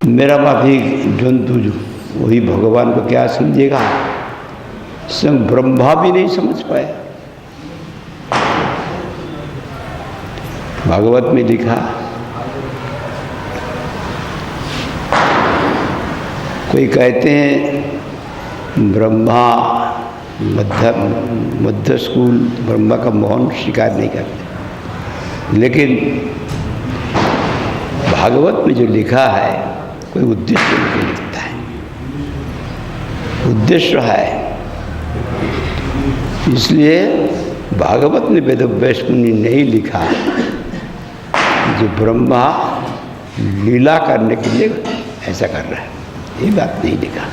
मेरा माफी जंतु जो वही भगवान को क्या समझेगा। स्वयं ब्रह्मा भी नहीं समझ पाया। भागवत में लिखा, कोई कहते हैं ब्रह्मा मध्य स्कूल ब्रह्मा का मौन स्वीकार नहीं करते, लेकिन भागवत में जो लिखा है कोई उद्देश्य नहीं लिखता है। उद्देश्य है, इसलिए भागवत में वेदव्यास मुनि नहीं लिखा जो ब्रह्मा लीला करने के लिए ऐसा कर रहा है, ये बात नहीं लिखा।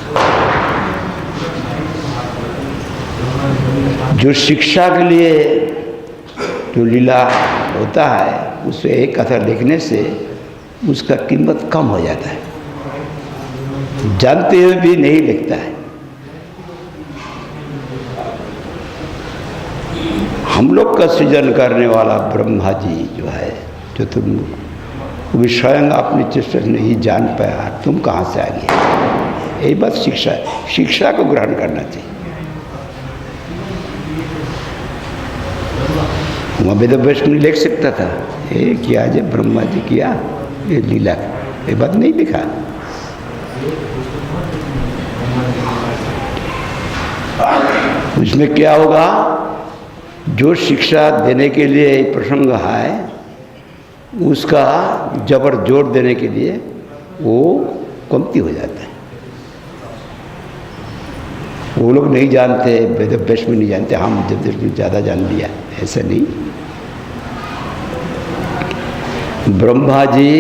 जो शिक्षा के लिए जो लीला होता है उसे एक कथा लिखने से उसका कीमत कम हो जाता है, जानते हुए भी नहीं लिखता है। हम लोग का सृजन करने वाला ब्रह्मा जी जो है, जो तुम वो स्वयं अपनी चेष्टा नहीं जान पाया, तुम कहाँ से आ गए। यही बात शिक्षा है, शिक्षा को ग्रहण करना चाहिए। वहाँ वेदव्यास मुनि लिख सकता था, ये किया जो ब्रह्मा जी किया ये लीला, ये बात नहीं लिखा। उसमें क्या होगा, जो शिक्षा देने के लिए प्रसंग है उसका जबर जोर देने के लिए वो कमती हो जाता है। वो लोग नहीं जानते, वेदव्यास में नहीं जानते, हम वेदव्यास में ज़्यादा जान लिया, ऐसा नहीं। ब्रह्मा जी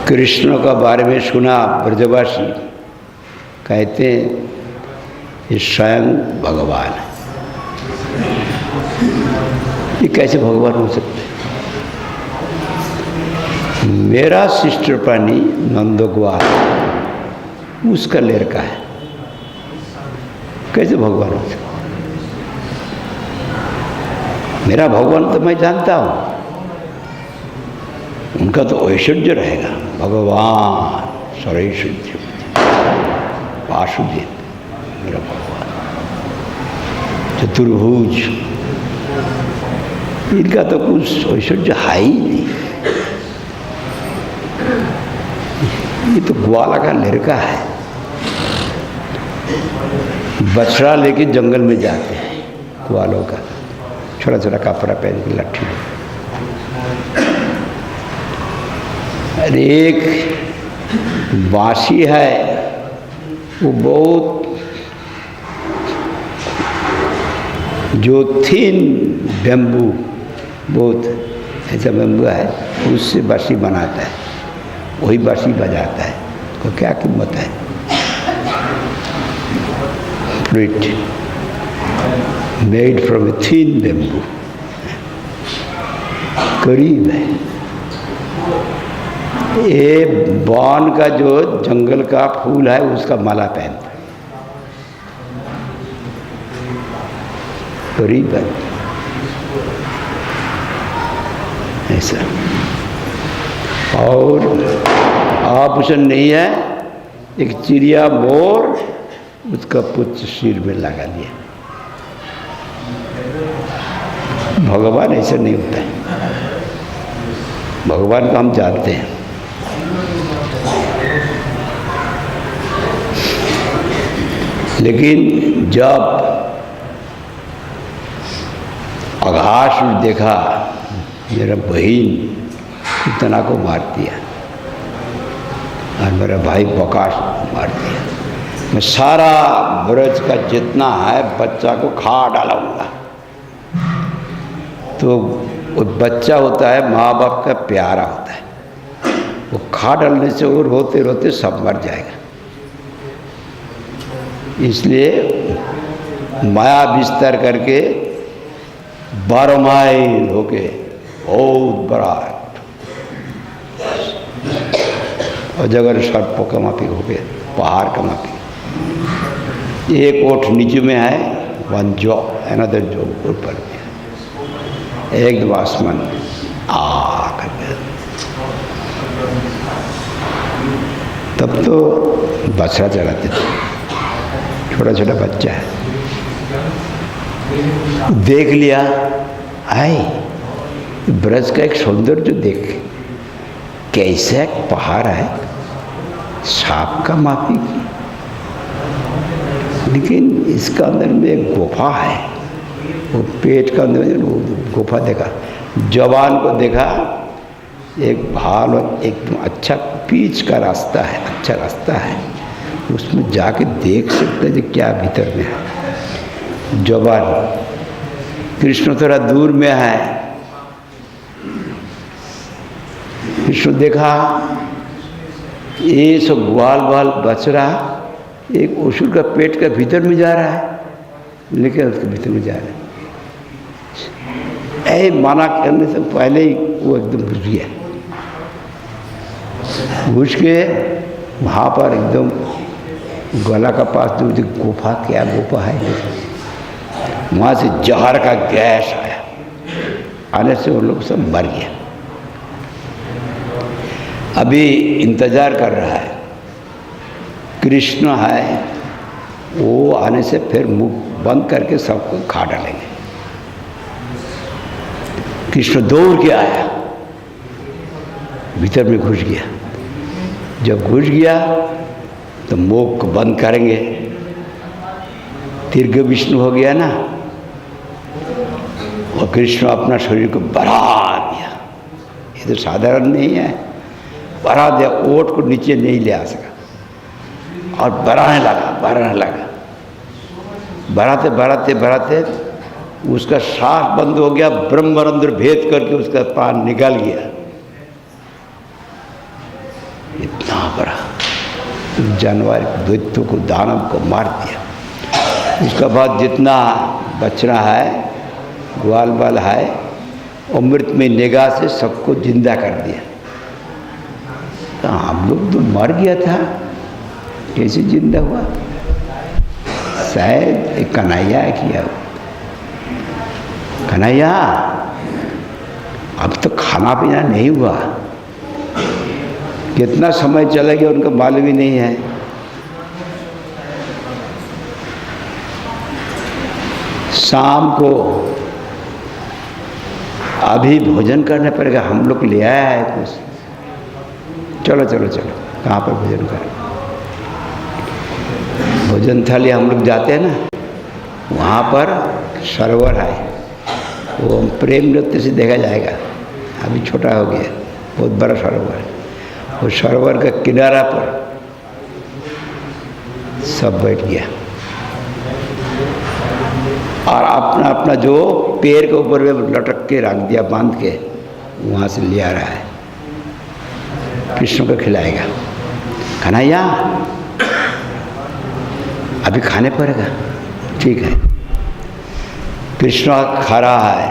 कृष्ण का बारे में सुना, ब्रजवासी कहते हैं ये स्वयं भगवान है। ये कैसे भगवान हो सकते हैं। मेरा सिस्टर प्राणी नंदगोपाल उसका लड़का है, कैसे भगवान हो सकते। मेरा भगवान तो मैं जानता हूँ, उनका तो ऐश्वर्य रहेगा, भगवान सर्वैश्वर्य वासुदेव मेरा भगवान, चतुर्भुज, इनका तो कुछ ऐश्वर्य है ही नहीं। ये तो ग्वाला का लड़का है, बछड़ा लेके जंगल में जाते हैं, ग्वालों का छोटा छोटा कपड़ा पहन के लट्ठी। अरे एक बांसी है, वो बहुत जो थिन बैम्बू, बहुत ऐसा बैम्बू है, उससे बांसी बनाता है, वही बांसी बजाता है। तो क्या कीमत है। Flute made from a thin bamboo, करीब है। ये बॉन का जो जंगल का फूल है उसका माला पहनता है, करीब है ऐसा। और आभूषण नहीं है, एक चिड़िया मोर उसका पुच्छ सिर में लगा लिया। भगवान ऐसा नहीं होता है, भगवान को हम जानते हैं। लेकिन जब आकाश में देखा, मेरा बहन इतना को मार दिया और मेरा भाई बकाश मार दिया, मैं सारा ब्रज का जितना है बच्चा को खा डालूंगा। तो वो बच्चा होता है माँ बाप का प्यारा होता है, वो खा डालने से वो रोते रोते सब मर जाएगा। इसलिए माया विस्तार करके 12 माइल होके बहुत बड़ा और जगह सर्पों का माफी हो गए, पहाड़ का माफी। एक ओठ नीचे में है, वन जॉ अनदर जॉ ऊपर में है, एकदम आसमान आ करके तो बछड़ा चलाते थे, छोटा छोटा बच्चा है, देख लिया, आए ब्रज का एक सौंदर्य देख, कैसे एक पहाड़ है, सांप का माफी की, लेकिन इसका अंदर में एक गुफा है, वो पेट का अंदर में वो गुफा देखा, जवान को देखा, एक भाल और एक अच्छा पीच का रास्ता है, अच्छा रास्ता है, उसमें जाके देख सकते हैं कि क्या भीतर में है। जवान कृष्ण थोड़ा दूर में है, कृष्ण देखा ये सब ग्वाल बाल बछड़ा एक असुर का पेट का भीतर में जा रहा है, लेकिन उसके भीतर में जा रहा है, ऐ माना करने से पहले ही वो एकदम घुस गया, घुस के वहाँ पर एकदम गला का पास जो गुफा, क्या गुफा है, वहाँ से जहर का गैस आया, आने से वो लोग सब मर गया। अभी इंतज़ार कर रहा है, कृष्ण है, वो आने से फिर मुंह बंद करके सबको खा डालेंगे। कृष्ण दौड़ के आया, भीतर में घुस गया, जब घुस गया तो मुंह को बंद करेंगे, दीर्घ विष्णु हो गया ना, और कृष्ण अपना शरीर को बढ़ा दिया, ये तो साधारण नहीं है, बढ़ा दिया, ओट को नीचे नहीं ले आ सका और बढ़ाने लगा, बढ़ाते बढ़ाते बढ़ाते उसका सांस बंद हो गया, ब्रह्मरंध्र भेद करके उसका प्राण निकल गया। इतना बड़ा जानवर दैत्य को, दानव को मार दिया। उसके बाद जितना बचना है, ग्वाल बाल है, अमृत में निगाह से सबको जिंदा कर दिया। तो हम लोग तो मर गया था, कैसे जिंदा हुआ? शायद एक कन्हैया किया, कन्हैया अब तो खाना पीना नहीं हुआ, कितना समय चला गया उनका मालूम ही नहीं है। शाम को अभी भोजन करने पड़ेगा, हम लोग ले आया है कुछ, चलो चलो चलो, कहाँ पर भोजन करें? भोजन थाली हम लोग जाते हैं ना, वहाँ पर सरोवर है, वो प्रेम नृत्य से देखा जाएगा, अभी छोटा हो गया, बहुत बड़ा सरोवर है, वो सरोवर का किनारा पर सब बैठ गया और अपना अपना जो पैर के ऊपर में लटक के रख दिया, बांध के, वहाँ से ले आ रहा है, कृष्ण को खिलाएगा। कन्हैया अभी खाने पड़ेगा, ठीक है। कृष्ण खा रहा है,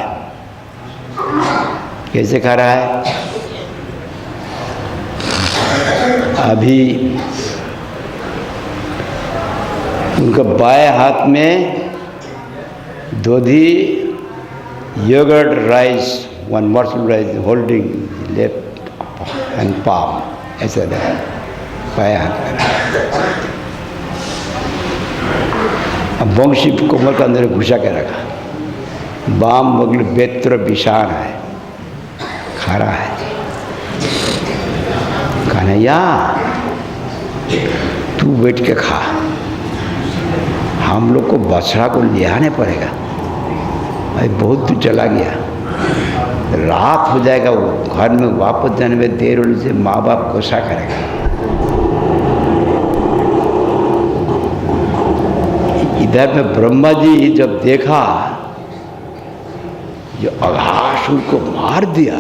कैसे खा रहा है? अभी उनका बाएं हाथ में दोधी yoghurt rice, one morsel rice holding left and palm, ऐसा है बाएं हाथ में। अब वंशी कोमल के अंदर घुसा के रखा, बाम बगल बेत्र विषाण है, खा रहा है। कन्हैया तू बैठ के खा, हम लोग को बछड़ा को ले आने पड़ेगा, भाई बहुत दूर चला गया, रात हो जाएगा, वो घर में वापस जाने में देर होने से माँ बाप गुस्सा करेगा। इधर में ब्रह्मा जी जब देखा जो अघासुर को मार दिया,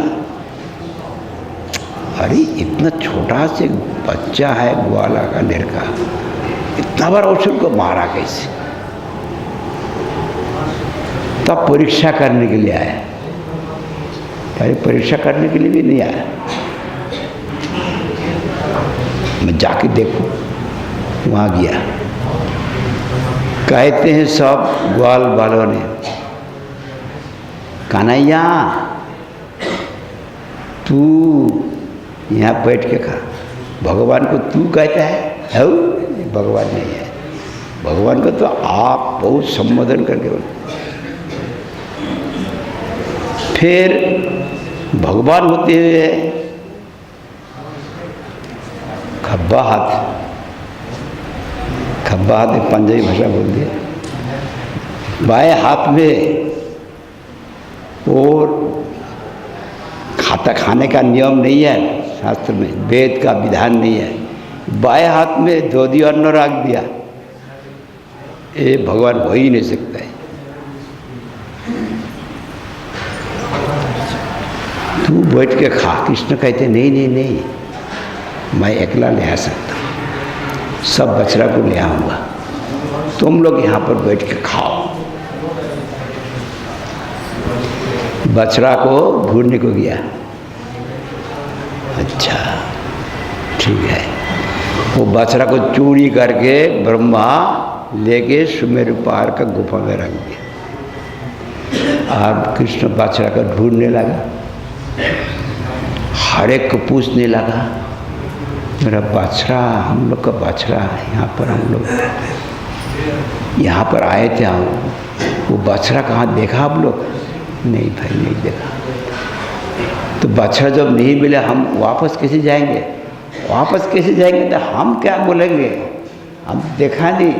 अरे इतना छोटा से बच्चा है, ग्वाला का लड़का, इतना बड़ा असुर को मारा कैसे? तब परीक्षा करने के लिए आया, अरे परीक्षा करने के लिए भी नहीं आया, मैं जाके देखूं, वहाँ गया। कहते हैं सब ग्वाल बालों ने, कन्हैया तू यहाँ बैठ के खा, भगवान को तू कहता है, है वो, भगवान नहीं है। भगवान का तो आप बहुत संबोधन करके बोलते। फिर भगवान होते हुए खब्बा हाथ पंजाबी भाषा बोलते हैं। बाएं हाथ में और खाने का नियम नहीं है, शास्त्र में वेद का विधान नहीं है। बाएं हाथ में दो अन्न रख दिया, ये भगवान हो ही नहीं सकता है। तू बैठ के खा। कृष्ण कहते नहीं नहीं नहीं, मैं अकेला ले आ सकता हूँ, सब बछड़ा को ले आऊँगा, तुम लोग यहाँ पर बैठ के खाओ। बछड़ा को ढूंढने को गया। अच्छा ठीक है, वो बछड़ा को चोरी करके ब्रह्मा लेके सुमेरु पहाड़ का गुफा में रख दिया। और कृष्ण बछड़ा को ढूंढने लगा, हर एक को पूछने लगा, मेरा बछड़ा, हम लोग का बछड़ा यहाँ पर, हम लोग यहाँ पर आए थे, हम वो बछड़ा कहाँ देखा आप लोग? नहीं भाई नहीं देखा। तो बछड़ा जब नहीं मिला हम वापस कैसे जाएंगे? वापस कैसे जाएंगे तो हम क्या बोलेंगे, हम देखा नहीं।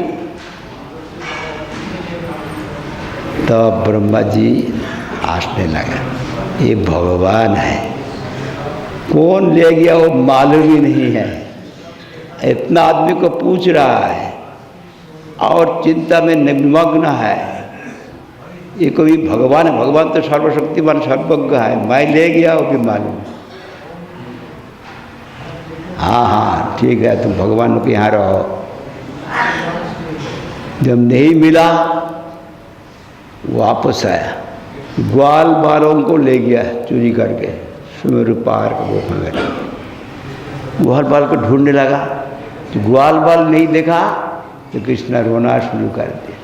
तो ब्रह्मा जी हंसने लगा, ये भगवान है, कौन ले गया वो मालूम ही नहीं है। इतना आदमी को पूछ रहा है और चिंता में निमग्न है, ये कोई भगवान है? भगवान तो सर्वशक्तिमान सर्वज्ञ है, मैं ले गया वो भी मालूम। हाँ हाँ ठीक है, तुम भगवान के यहाँ रहो। जब नहीं मिला वापस आया, ग्वाल बालों को ले गया चोरी करके सुमेरु पहाड़ का गुफा में। ग्वाल बाल को ढूंढने लगा तो ग्वाल बाल नहीं देखा तो कृष्ण रोना शुरू कर दिया।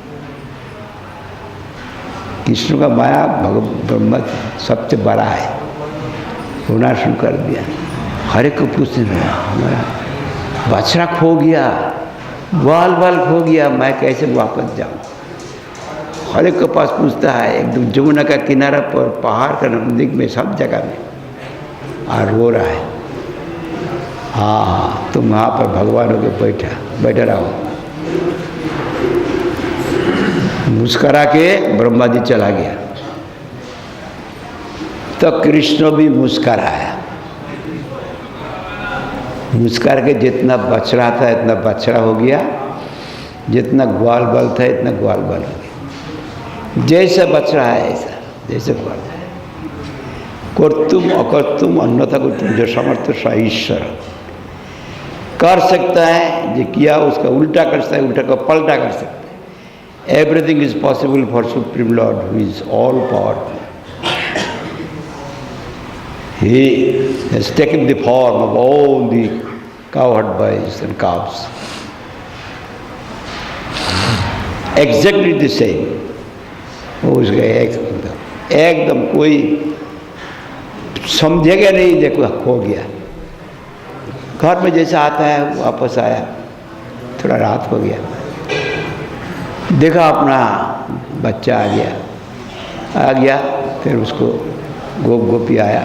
कृष्ण का माया ब्रह्म सबसे बड़ा है, रोना शुरू कर दिया। हर एक को पूछने लगा, हमारा बछड़ा खो गया, ग्वाल बाल खो गया, मैं कैसे वापस जाऊँ? हर एक के पास पूछता है, एकदम जमुना का किनारा पर, पहाड़ का नजदीक में, सब जगह में, और रो रहा है। हाँ हाँ तुम वहाँ पर भगवान होके बैठा रहो। मुस्करा के ब्रह्मा जी चला गया। तो कृष्ण भी मुस्कराया, मुस्कुरा के जितना बछड़ा था इतना बछड़ा हो गया, जितना ग्वाल बाल था इतना ग्वाल बाल हो गया। जैसा बछड़ा है ऐसा, जैसे ग्वाल है। कर्तुम अकर्तुम अन्यथा कर्तुम, जो समर्थ सा ईश्वर कर सकता है, जो किया उसका उल्टा कर सकता है, उल्टा का पलटा कर सकता है। Everything is possible for supreme Lord who is all powerful. He has taken the form of all the cowherd boys and calves. Exactly the same. वो उसका एकदम कोई समझेगा नहीं, देखो खो गया। घर में जैसा आता है वापस आया, थोड़ा रात हो गया, देखा अपना बच्चा आ गया, फिर उसको गोपी आया,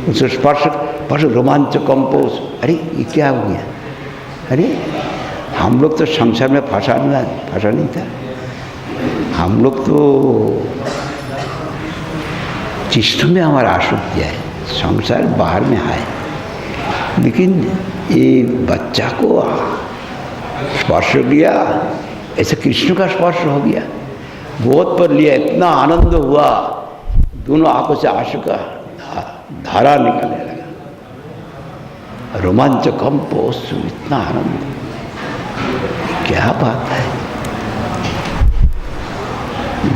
उसको स्पर्श रोमांच कंपोज। अरे ये क्या हो गया? अरे हम लोग तो संसार में फंसा नहीं था, हम लोग तो कृष्ण में हमारा आसक्ति है, संसार बाहर में है। लेकिन ये बच्चा को स्पर्श किया, ऐसे कृष्ण का स्पर्श हो गया, गोद पर लिया, इतना आनंद हुआ, दोनों आंखों से आंसू का धारा निकलने लगा। रोमांच कंपोज, इतना आनंद, क्या बात है।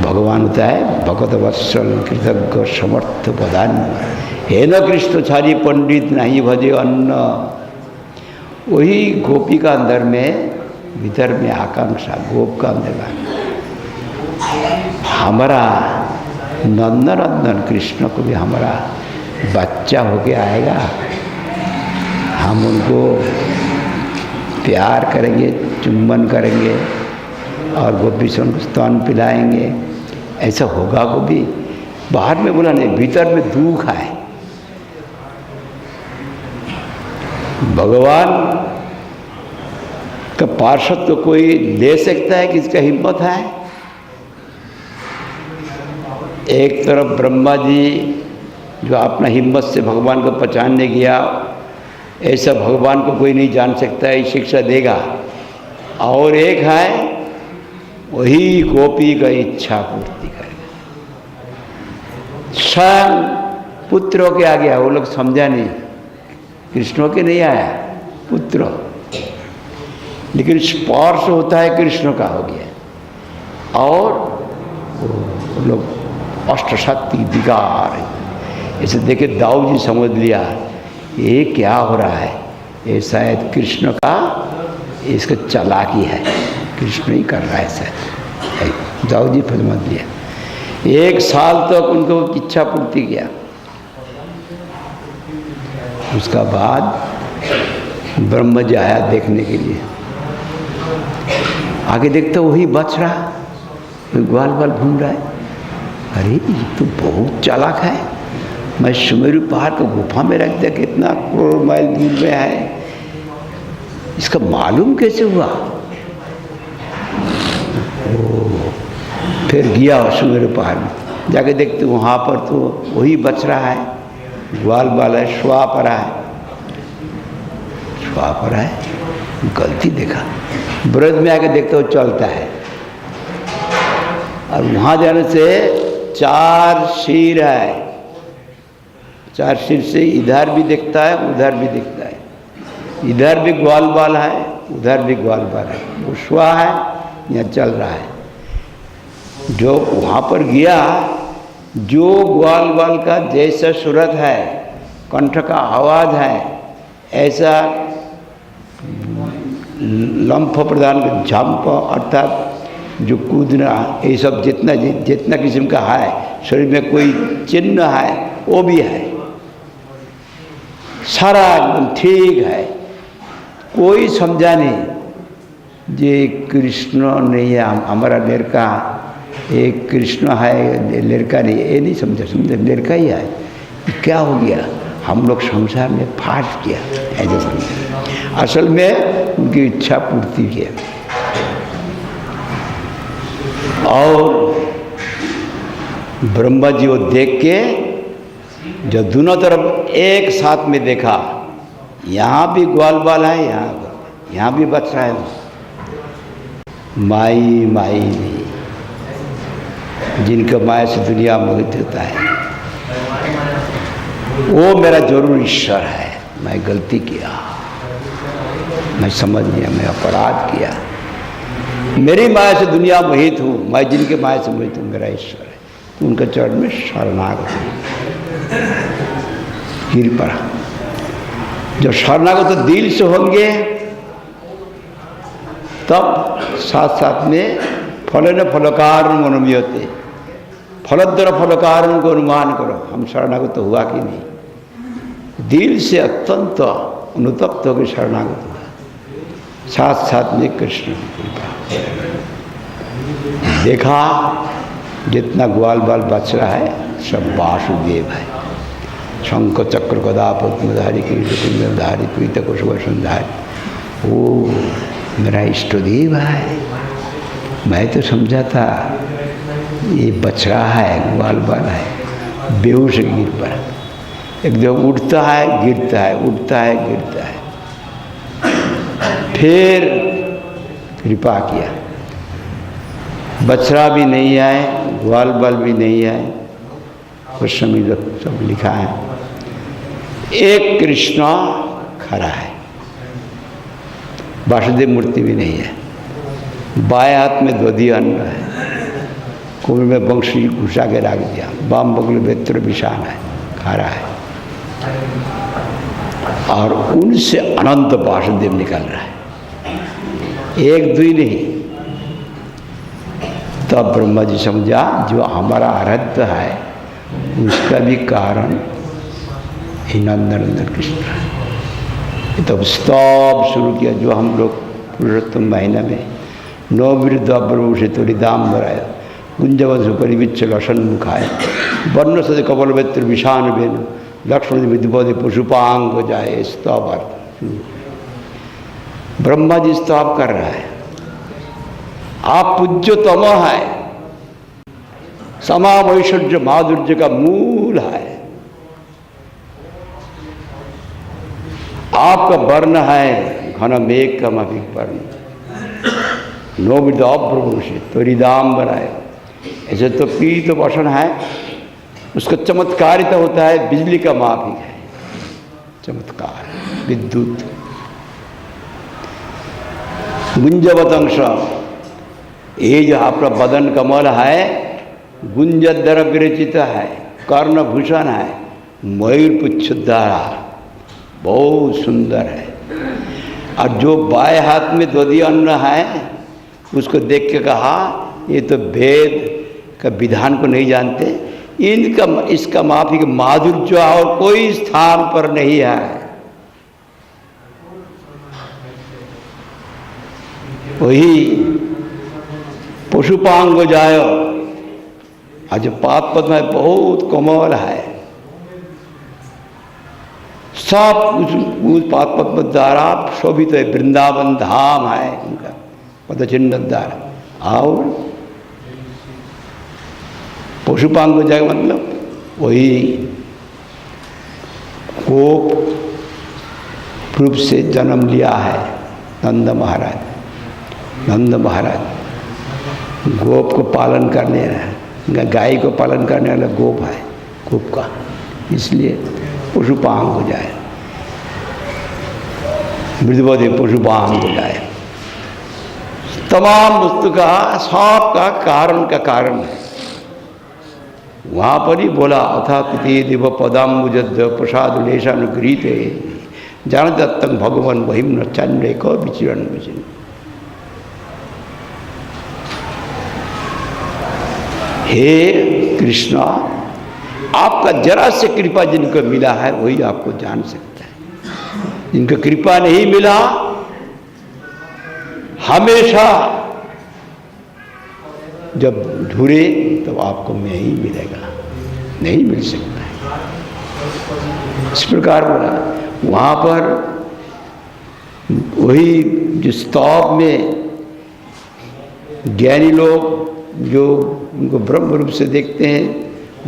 भगवान होता है भगवत वत्सल कृतज्ञ समर्थ प्रधान। हे न कृष्ण छारी पंडित नहीं भजे अन्न। वही गोपी का अंदर में, भीतर में आकांक्षा, गोप का अंदर में हमारा नंदन कृष्ण को भी हमारा बच्चा होके आएगा, हम उनको प्यार करेंगे, चुम्बन करेंगे और गोपी से उनको स्तन पिलाएंगे, ऐसा होगा गोपी? बाहर में बोला नहीं, भीतर में दुख है। भगवान का पार्षद तो कोई ले सकता है, किसका हिम्मत है? एक तरफ ब्रह्मा जी जो अपना हिम्मत से भगवान को पहचानने गया, ऐसा भगवान को कोई नहीं जान सकता है, शिक्षा देगा। और एक है वही गोपी का इच्छा पूर्ति करेगा। स्वयं पुत्रों के आ गया, वो लोग समझा नहीं, कृष्णों के नहीं आया पुत्र, लेकिन स्पर्श होता है कृष्ण का हो गया। और वो लोग अष्ट शक्ति विकार, ऐसे देखे दाऊ जी समझ लिया ये क्या हो रहा है, ये शायद कृष्ण का इसका चालाकी है, कृष्ण ही कर रहा है शायद। दाऊ जी समझ लिया। 1 साल तक उनको इच्छा पूर्ति किया। उसका बाद ब्रह्मा जी आया देखने के लिए। आगे देखता वही बछड़ा ग्वाल बाल घूम रहा है। अरे ये तो बहुत चालाक है, मैं सुमेरु पहाड़ को गुफा में रख दिया, कितना करोड़ माइल दूर में है, इसका मालूम कैसे हुआ? फिर गया सुमेरु पहाड़ में, जाके देखते वहाँ पर तो वही बच रहा है, ग्वाल बाल है, श्वापरा है, श्वापरा है। गलती देखा, ब्रज में आके देखते वो चलता है। और वहाँ जाने से 4 सिर है, 4 सिर से इधर भी दिखता है, उधर भी दिखता है, इधर भी ग्वाल बाल है, उधर भी ग्वाल बाल है। वो श्वा है, यहाँ चल रहा है। जो वहाँ पर गया, जो ग्वाल बाल का जैसा सूरत है, कंठ का आवाज़ है, ऐसा लंफ प्रदान झंप अर्थात जो कूदना, ये सब जितना किस्म का है, शरीर में कोई चिन्ह है वो भी है, सारा एकदम ठीक है। कोई समझा नहीं ये कृष्ण नहीं है, हमारा लड़का एक कृष्ण है, लड़का नहीं, ये नहीं समझा लड़का ही है। क्या हो गया? हम लोग संसार में फाट किया, ऐसे समझा। असल में उनकी इच्छा पूर्ति किया। और ब्रह्मा जी वो देख के जब दोनों तरफ एक साथ में देखा, यहाँ भी ग्वाल बाल है, यहाँ भी बच रहा है। माई माई नहीं, जिनका माया से दुनिया मोहित होता है, वो मेरा जरूर ईश्वर है। मैं गलती किया, मैं समझ लिया, मैं अपराध किया, मेरी माया से दुनिया मोहित हूँ, मैं जिनके माया से मोहित हूँ मेरा ईश्वर है। तो उनके चरण में शरणागत गिर पड़ा। जब शरणागत तो दिल से होंगे, तब साथ साथ में फलन फलकार मनोमियते, फलद्र फलकार को अनुमान करो, हम शरणागत तो हुआ कि नहीं। दिल से अत्यंत अनुतप्त होकर शरणागत हुआ, साथ साथ में कृष्ण की कृपा। देखा जितना ग्वाल बाल बच रहा है सब वासुदेव है। शंख चक्र गदा पद्मधारी किरीटधारी पीत कुशवसंधारी, वो मेरा इष्ट देव है। मैं तो समझा था ये बछड़ा है, ग्वाल बाल है, बेहोश गिर पड़ा, एकदम उठता है गिरता है, उठता है गिरता है। फिर कृपा किया, बछड़ा भी नहीं आए, ग्वाल बाल भी नहीं आए, उस समय सब लिखा है। एक कृष्ण खड़ा है, वासुदेव मूर्ति भी नहीं है, बाएं हाथ में दधी अन्न है, कुएं में बंशी घुसा के रख दिया, बाम बगल बेत्र विशान है, खड़ा है। और उनसे अनंत वासुदेव निकल रहा है, एक दुई नहीं। तब ब्रह्मा जी समझा जो हमारा आराध्य है उसका भी कारण ही नंदन कृष्ण है। तब स्तव शुरू किया, जो हम लोग पुरुषोत्तम महीना में नौ विरुद्ध अब्रभूषे तोरिदाम बराया गुंजवंश परिविच्छ लसन मुखाय वर्ण सद कबल वेत्र विषाण बेन लक्ष्मण विद्युपदे पशुपांग जाए। स्तव ब्रह्मा जी स्तव कर रहा है, आप पूज्यतम है, समाम ऐश्वर्य माधुर्य का मूल है, आपका वर्ण है घन मेघ का माफिक वर्ण, नो विद्याभ्रभूषे त्वरिदाम बनाए। ऐसे तो पीत वसन है, उसका चमत्कारिता होता है, बिजली का माफिक है, चमत्कार विद्युत। गुंजवत अंश, ये जो आपका बदन कमल है गुंजदर विरचित है, कर्णभूषण है, मयूर पुच्छुद्धारा बहुत सुंदर है। और जो बाएं हाथ में द्वितीय अन्न है उसको देख के कहा ये तो वेद का विधान को नहीं जानते, इनका इसका माफिक माधुर्य और कोई स्थान पर नहीं है। वही पशुपांग जाय, आज पाद पद्म है बहुत कोमल है, सब उस पाद पद्म द्वारा शोभित है, वृंदावन धाम है उनका पदचिन्ह द्वारा। और पशुपांग जाए मतलब वही गोप रूप से जन्म लिया है नंद महाराज। नंद महाराज गोप को पालन करने वाला, गाय को पालन करने वाला गोप है, गोप का, इसलिए पशुपांग हो जाए, मृदुबोधे पशुपांग हो जाए। तमाम वस्तु का सब का कारण है। वहाँ पर ही बोला अथा कुति दिव पदाम्बुजद प्रसाद लेशानुगृहीत जान दत्तम भगवान वहिम न चंद्रे को विचरण विचरण। हे कृष्णा, आपका जरा से कृपा जिनको मिला है वही आपको जान सकता है, जिनको कृपा नहीं मिला हमेशा जब ढूंढे तो आपको मैं ही मिलेगा, नहीं मिल सकता है। इस प्रकार बोला। वहाँ पर वही जो स्तव में ज्ञानी लोग जो उनको ब्रह्म रूप से देखते हैं,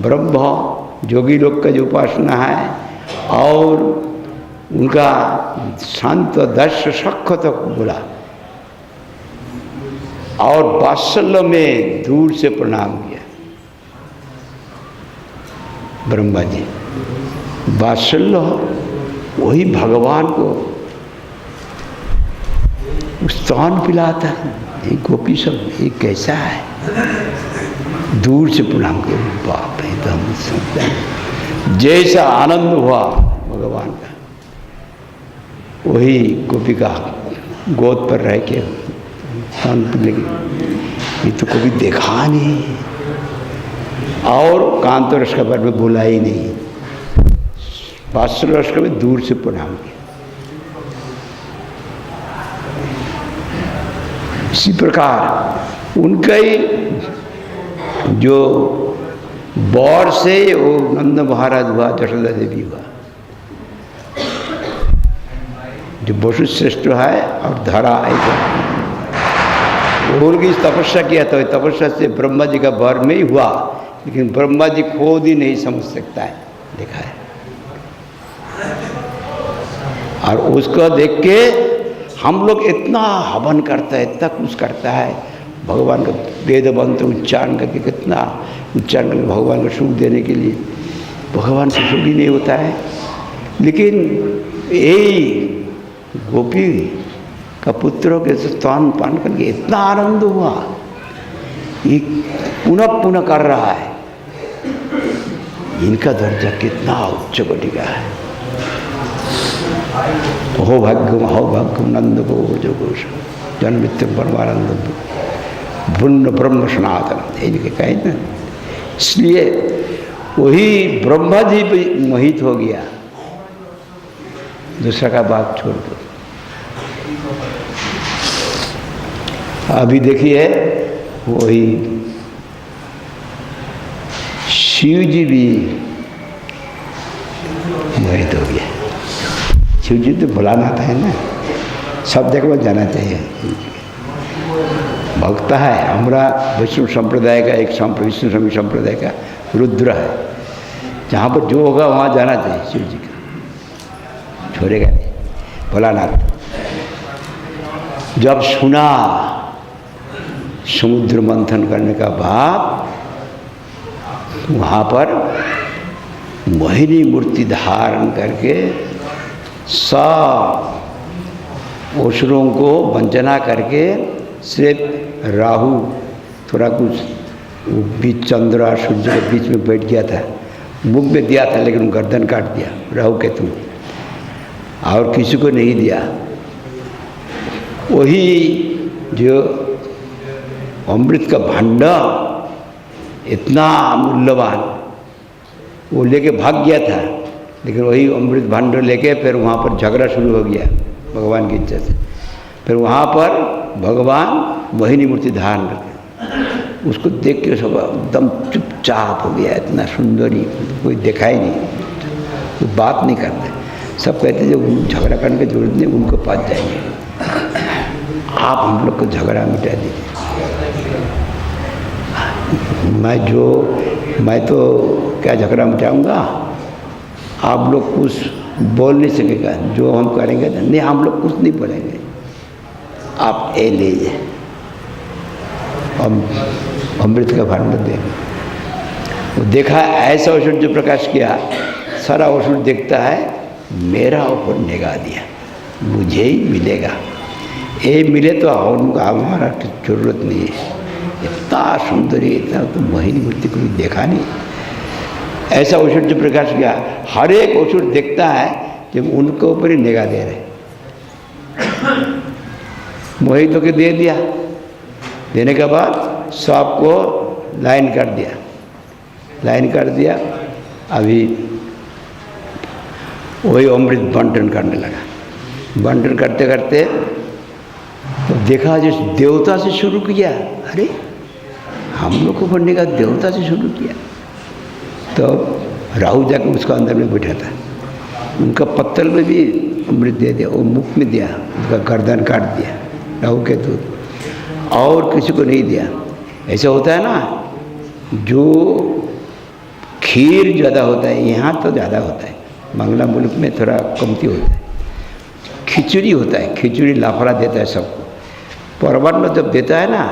ब्रह्म जोगी लोग का जो उपासना है, और उनका शांत दर्श सख तक बोला, और वात्सल्य में दूर से प्रणाम किया। ब्रह्मा जी वात्सल्य वही भगवान को स्तन पिलाता है। ये गोपी सब ये कैसा है, दूर से प्रणाम किया। बाप रे, तो हम समझते हैं जैसा आनंद हुआ भगवान का, वही गोपी का गोद पर रह के ये तो कभी देखा नहीं, और कांत रस का बारे में बोला ही नहीं, वात्सल्य रस का भी दूर से प्रणाम किया। इसी प्रकार उनका ही जो बौर से वो नंद महाराज हुआ, जशोदा देवी हुआ, जो वसु श्रेष्ठ है और धरा है, उनकी तपस्या किया तो तपस्या से ब्रह्मा जी का वर में ही हुआ, लेकिन ब्रह्मा जी खुद ही नहीं समझ सकता है, देखा है। और उसको देख के हम लोग इतना हवन करता है, इतना कुछ करता है, भगवान का वेद मंत्र उच्चारण करके कितना उच्चारण करके भगवान को सुख देने के लिए, भगवान से सुख ही नहीं होता है। लेकिन यही गोपी का पुत्रों के स्तन पान करके इतना आनंद हुआ, ये पुनः पुनः कर रहा है। इनका दर्जा कितना उच्च कोटि का है। हो भाग्यम नंद गो जो घोष जन्म मृत्यु परमानंद पुण्य ब्रह्म सनातन, इनके कहे ना। इसलिए वही ब्रह्मा जी भी मोहित हो गया, दूसरा का बात छोड़ दो। अभी देखिए वही शिव जी भी मोहित हो गया। शिव जी तो भोलानाथ है ना, सब जगह जाना चाहिए। भक्त है हमारा विष्णु संप्रदाय का, एक विष्णु स्वामी संप्रदाय का रुद्र है, जहाँ पर जो होगा वहाँ जाना चाहिए। शिव जी का छोड़ेगा नहीं भोलानाथ। जब सुना समुद्र मंथन करने का बाद, वहाँ पर मोहिनी मूर्ति धारण करके सब असुरों को वंचना करके सिर्फ राहु थोड़ा कुछ बीच चंद्र और सूर्य के बीच में बैठ गया था, मुख में दिया था लेकिन गर्दन काट दिया राहु केतु, और किसी को नहीं दिया। वही जो अमृत का भंडार इतना मूल्यवान, वो लेके भाग गया था, लेकिन वही अमृत भंडार लेके फिर वहाँ पर झगड़ा शुरू हो गया भगवान की इच्छा से। फिर वहाँ पर भगवान मोहिनी मूर्ति धारण करके, उसको देख के सब एकदम चुपचाप हो गया। इतना सुंदरी कोई देखा ही नहीं, कोई बात नहीं करते। सब कहते जो झगड़ा करने की जरूरत नहीं, उनको पास जाएंगे, आप हम लोग को झगड़ा मिटा दीजिए। मैं तो क्या झगड़ा मिटाऊंगा, आप लोग कुछ बोल नहीं सकेगा, जो हम करेंगे नहीं, हम लोग कुछ नहीं बोलेंगे, आप ए लीजिए, हम अमृत का भंडार देंगे। वो देखा ऐसा असुर जो प्रकाश किया, सारा असुर देखता है मेरा ऊपर निगाह दिया, मुझे ही मिलेगा, ये मिले तो हमारा जरूरत नहीं है। इतना सुंदर, इतना तो मोहिनी मूर्ति कोई देखा नहीं। ऐसा असुर जो प्रकाश किया, हर एक असुर देखता है कि उनके ऊपर ही निगाह दे रहे। मोहित होकर दे दिया, देने के बाद सबको लाइन कर दिया। अभी वही अमृत बंटन करने लगा। बंटन करते करते तो देखा जिस देवता से शुरू किया, अरे हम लोग को बनने का देवता से शुरू किया। तो राहु जाकर उसका अंदर में बैठा था, उनका पत्तल में भी अमृत दे दिया, वो मुख में दिया, उसका गर्दन काट दिया राहु के दूध, और किसी को नहीं दिया। ऐसा होता है ना, जो खीर ज़्यादा होता है, यहाँ तो ज़्यादा होता है, बांग्ला मुल्क में थोड़ा कमती होता है। खिचड़ी होता है, खिचड़ी लाफड़ा देता है सबको। परमात्मा जब देता है ना,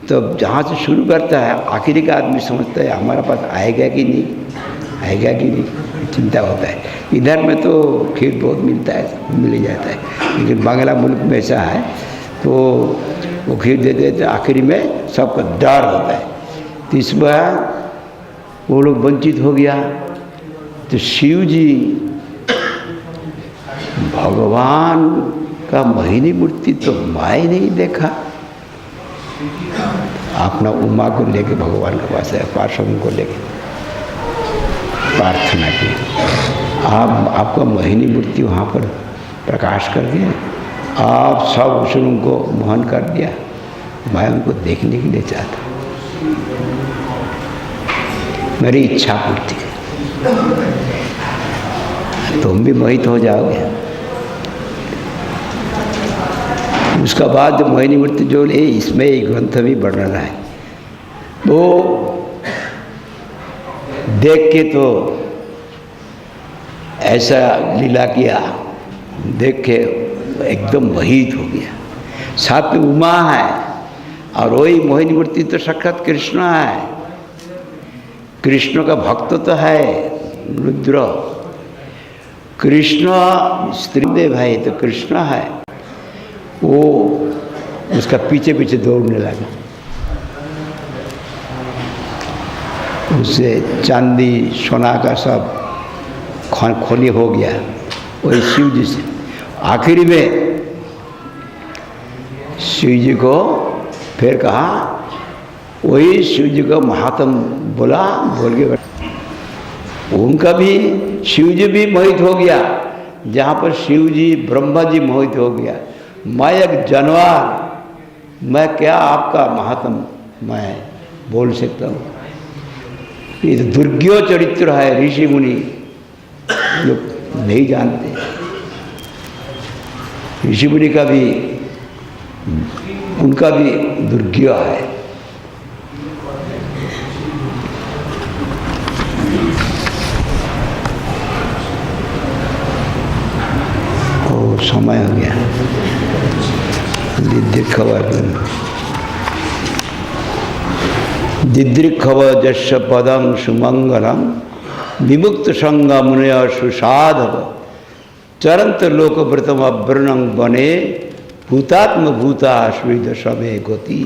तो जहाँ से शुरू करता है आखिरी का आदमी समझता है हमारा पास आएगा कि नहीं, चिंता होता है। इधर में तो खीर बहुत मिलता है, मिल ही जाता है, लेकिन बांग्ला मुल्क में ऐसा है, तो वो खीर दे देते आखिरी में सबका डर होता है। तो इस बार वो लोग वंचित हो गया। तो शिव जी भगवान का मोहिनी मूर्ति तो मैं नहीं देखा, अपना उमा को लेके भगवान के पास है, पार्श्व को लेके प्रार्थना की, आपका मोहिनी मूर्ति वहाँ पर प्रकाश कर दिया, आप सब असुरों को मोहन कर दिया, मैं उनको देखने के लिए चाहता, मेरी इच्छा पूर्ति है, तुम भी मोहित हो जाओगे। उसका बाद जो मोहिनी मूर्ति जो है, इसमें एक ग्रंथ भी बढ़ रहा है, वो देख के तो ऐसा लीला किया, देख के एकदम मोहित हो गया। साथ में उमा है, और वही मोहिनी मूर्ति तो साक्षात कृष्ण है, कृष्ण का भक्त तो है रुद्र, कृष्ण स्त्रीदेव है तो कृष्ण है, वो उसका पीछे पीछे दौड़ने लगा, उससे चांदी सोना का सब खोली हो गया, वही शिव जी से। आखिरी में शिव जी को फिर कहा, वही शिव जी को महात्म बोल के उनका भी शिव जी भी मोहित हो गया, जहाँ पर शिव जी ब्रह्मा जी मोहित हो गया, मैं एक जानवर, मैं क्या आपका महात्म मैं बोल सकता हूँ। ये तो दुर्ज्ञो चरित्र है, ऋषि मुनि लोग नहीं जानते। ऋषि मुनि का भी, उनका भी दुर्ज्ञ है। ओ समय हो गया, दिदृक्षव जस्य पदम सुमंगलम विमुक्त संग मुनय सुसाधव चरंत लोकव्रतम अव्रणं बने भूतात्म भूता स्वीद समय गति।